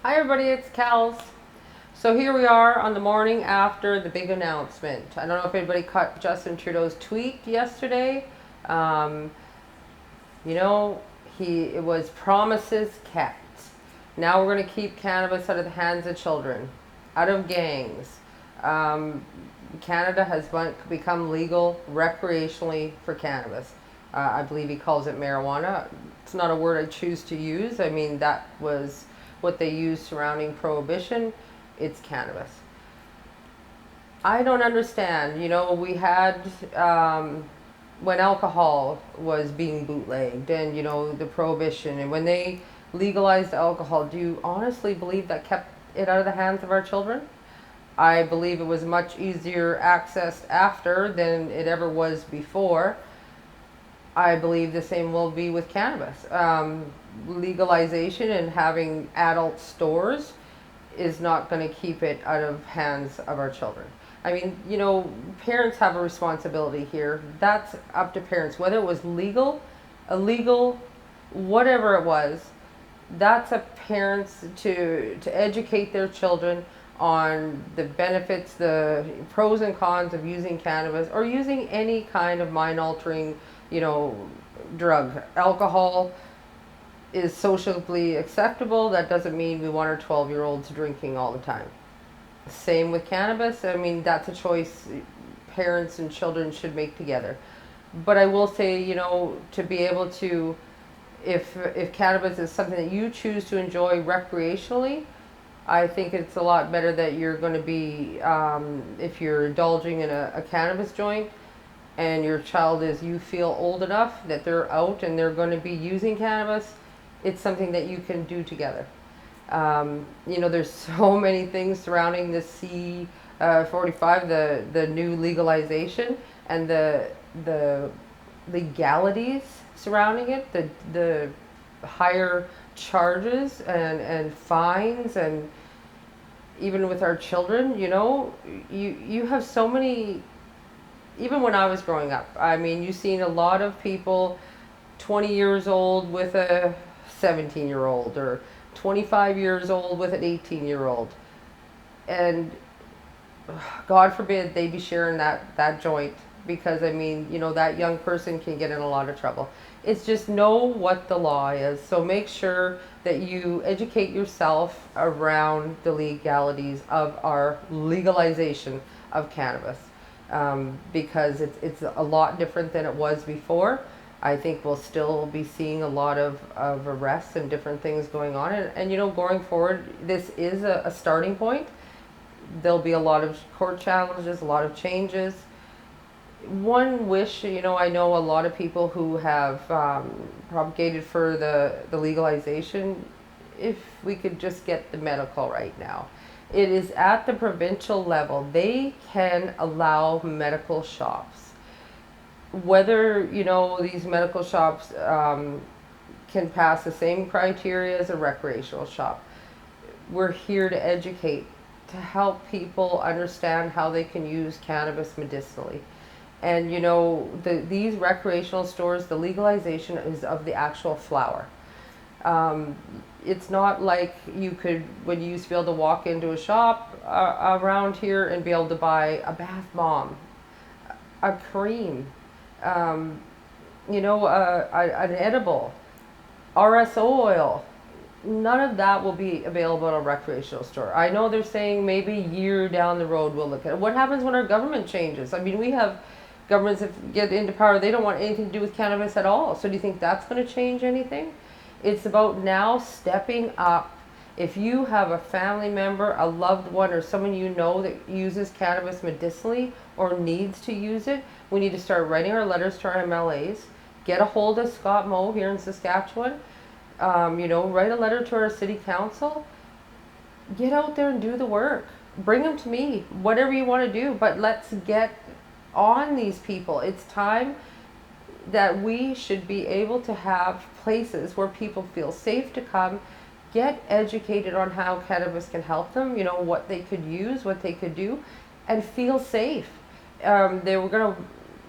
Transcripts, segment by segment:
Hi everybody, it's Kelz. So here we are on the morning after the big announcement. I don't know if anybody caught Justin Trudeau's tweet yesterday. Um, you know, it was promises kept. Now we're going to keep cannabis out of the hands of children, out of gangs. Um, Canada has become legal recreationally for cannabis. I believe he calls it marijuana. It's not a word I choose to use. I mean, that was what they used surrounding prohibition. It's cannabis. I don't understand. We had when alcohol was being bootlegged and, the prohibition, and when they legalized alcohol, do you honestly believe that kept it out of the hands of our children? I believe it was much easier accessed after than it ever was before. I believe the same will be with cannabis. Legalization and having adult stores is not going to keep it out of hands of our children. I mean, parents have a responsibility here. That's up to parents. Whether it was legal, illegal, whatever it was, that's a parents to educate their children on the benefits, the pros and cons of using cannabis or using any kind of mind altering, drug. Alcohol is socially acceptable. That doesn't mean we want our 12-year-olds drinking all the time. Same with cannabis. I mean, that's a choice parents and children should make together. But I will say, to be able to, if cannabis is something that you choose to enjoy recreationally, I think it's a lot better that you're going to be, if you're indulging in a cannabis joint and your child is, you feel old enough that they're out and they're going to be using cannabis, it's something that you can do together. There's so many things surrounding the C45, the new legalization, and the legalities surrounding it, the higher charges and fines, and even with our children, you have so many. Even when I was growing up, I mean, you've seen a lot of people 20 years old with a 17-year-old or 25 years old with an 18-year-old. And God forbid they be sharing that joint, because I mean, that young person can get in a lot of trouble. It's just know what the law is. So make sure that you educate yourself around the legalities of our legalization of cannabis, because it's a lot different than it was before. I think we'll still be seeing a lot of arrests and different things going on. And going forward, this is a starting point. There'll be a lot of court challenges, a lot of changes. One wish, I know a lot of people who have propagated for the legalization, if we could just get the medical right now. It is at the provincial level. They can allow medical shops. Whether, these medical shops can pass the same criteria as a recreational shop. We're here to educate, to help people understand how they can use cannabis medicinally. And these recreational stores, the legalization is of the actual flower. It's not like when you used to be able to walk into a shop around here and be able to buy a bath bomb, a cream, an edible, RSO oil. None of that will be available in a recreational store. I know they're saying maybe a year down the road we'll look at it. What happens when our government changes? I mean, we have governments that get into power, they don't want anything to do with cannabis at all. So do you think that's going to change anything? It's about now stepping up. If you have a family member, a loved one, or someone you know that uses cannabis medicinally or needs to use it, we need to start writing our letters to our MLAs, get a hold of Scott Moe here in Saskatchewan, write a letter to our city council, get out there and do the work. Bring them to me, whatever you want to do, but let's get on these people. It's time that we should be able to have places where people feel safe to come, get educated on how cannabis can help them, what they could use, what they could do, and feel safe. They were going to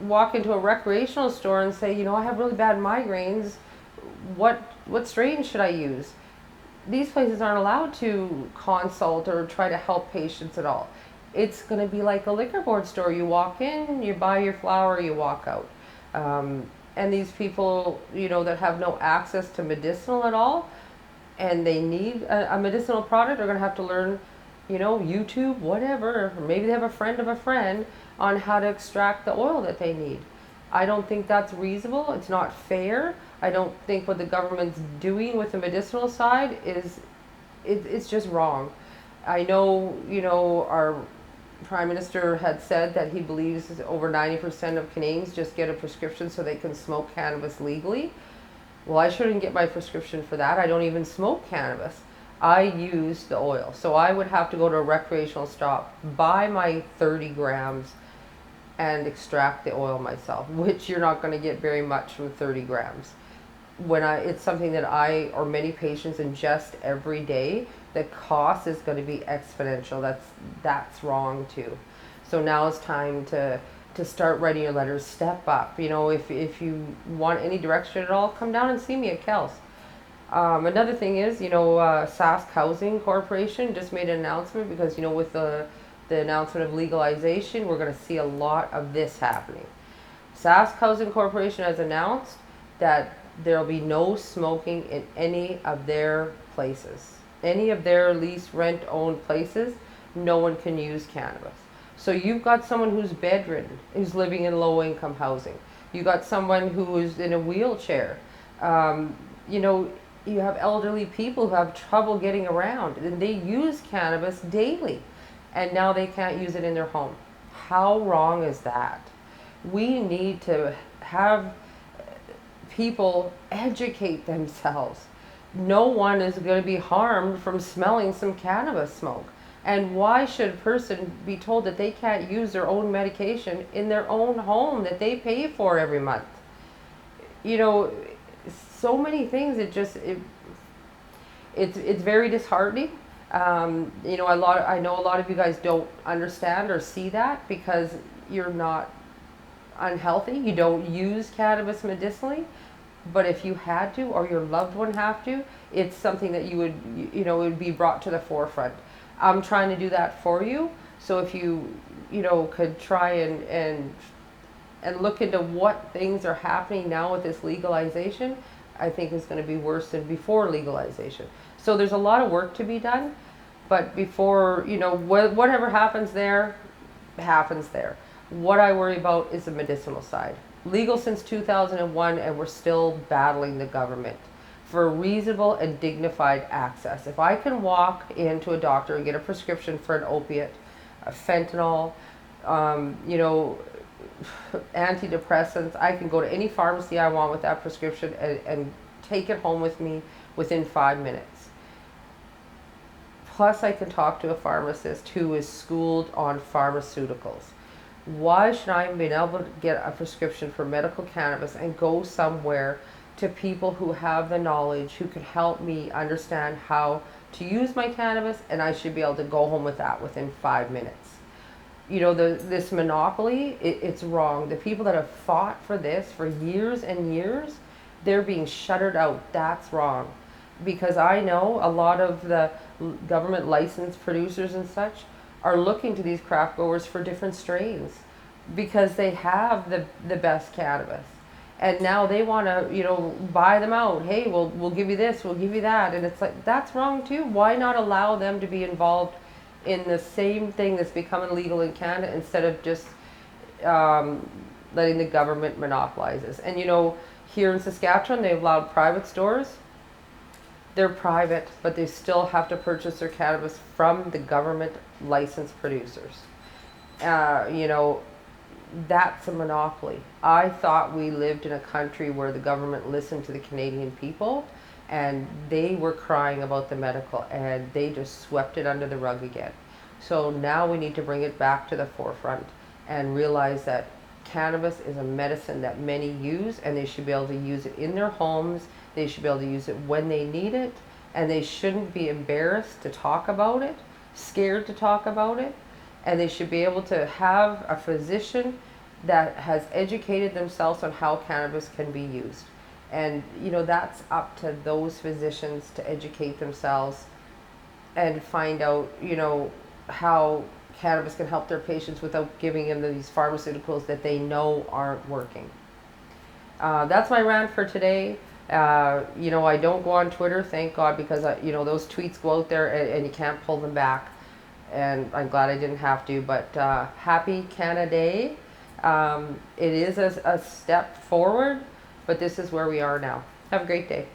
walk into a recreational store and say, I have really bad migraines. What strain should I use? these places aren't allowed to consult or try to help patients at all. It's going to be like a liquor board store. You walk in, you buy your flower, you walk out. And these people, that have no access to medicinal at all, and they need a medicinal product, are going to have to learn, YouTube, whatever, or maybe they have a friend of a friend on how to extract the oil that they need. I don't think that's reasonable. It's not fair. I don't think what the government's doing with the medicinal side it's just wrong. I know, our Prime Minister had said that he believes over 90% of Canadians just get a prescription so they can smoke cannabis legally. Well, I shouldn't get my prescription for that. I don't even smoke cannabis. I use the oil. So I would have to go to a recreational shop, buy my 30 grams, and extract the oil myself, which you're not going to get very much from 30 grams. It's something that I or many patients ingest every day, the cost is going to be exponential. That's wrong too. So now it's time to start writing your letters. Step up. If you want any direction at all, come down and see me at Kelz. Another thing is, Sask Housing Corporation just made an announcement because, with the announcement of legalization, we're going to see a lot of this happening. Sask Housing Corporation has announced that there will be no smoking in any of their places. Any of their lease rent-owned places, no one can use cannabis. So you've got someone who's bedridden, who's living in low-income housing. You've got someone who is in a wheelchair. You have elderly people who have trouble getting around, and they use cannabis daily, and now they can't use it in their home. How wrong is that? We need to have people educate themselves. No one is going to be harmed from smelling some cannabis smoke. And why should a person be told that they can't use their own medication in their own home that they pay for every month? So many things. It's very disheartening. I know a lot of you guys don't understand or see that because you're not unhealthy. You don't use cannabis medicinally. But if you had to, or your loved one have to, it's something that you would, it would be brought to the forefront. I'm trying to do that for you. So if you, could try and look into what things are happening now with this legalization, I think is going to be worse than before legalization. So there's a lot of work to be done. But before, whatever happens there, happens there. What I worry about is the medicinal side. Legal since 2001, and we're still battling the government for reasonable and dignified access. If I can walk into a doctor and get a prescription for an opiate, a fentanyl, antidepressants, I can go to any pharmacy I want with that prescription and take it home with me within 5 minutes. Plus, I can talk to a pharmacist who is schooled on pharmaceuticals. Why should I be able to get a prescription for medical cannabis and go somewhere to people who have the knowledge, who can help me understand how to use my cannabis, and I should be able to go home with that within 5 minutes? This monopoly, it's wrong. The people that have fought for this for years and years, they're being shuttered out. That's wrong. Because I know a lot of the government licensed producers and such are looking to these craft growers for different strains because they have the best cannabis. And now they want to, buy them out. Hey, we'll give you this, we'll give you that. And it's like, that's wrong too. Why not allow them to be involved in the same thing that's becoming legal in Canada instead of just letting the government monopolize this? And here in Saskatchewan, they've allowed private stores. They're private, but they still have to purchase their cannabis from the government licensed producers. That's a monopoly. I thought we lived in a country where the government listened to the Canadian people, and they were crying about the medical, and they just swept it under the rug again. So now we need to bring it back to the forefront and realize that cannabis is a medicine that many use, and they should be able to use it in their homes. They should be able to use it when they need it, and they shouldn't be embarrassed to talk about it, scared to talk about it, and they should be able to have a physician that has educated themselves on how cannabis can be used. And, that's up to those physicians to educate themselves and find out, how cannabis can help their patients without giving them these pharmaceuticals that they know aren't working. That's my rant for today. I don't go on Twitter, thank God, because those tweets go out there and you can't pull them back. And I'm glad I didn't have to. But happy Canada Day. It is a step forward, but this is where we are now. Have a great day.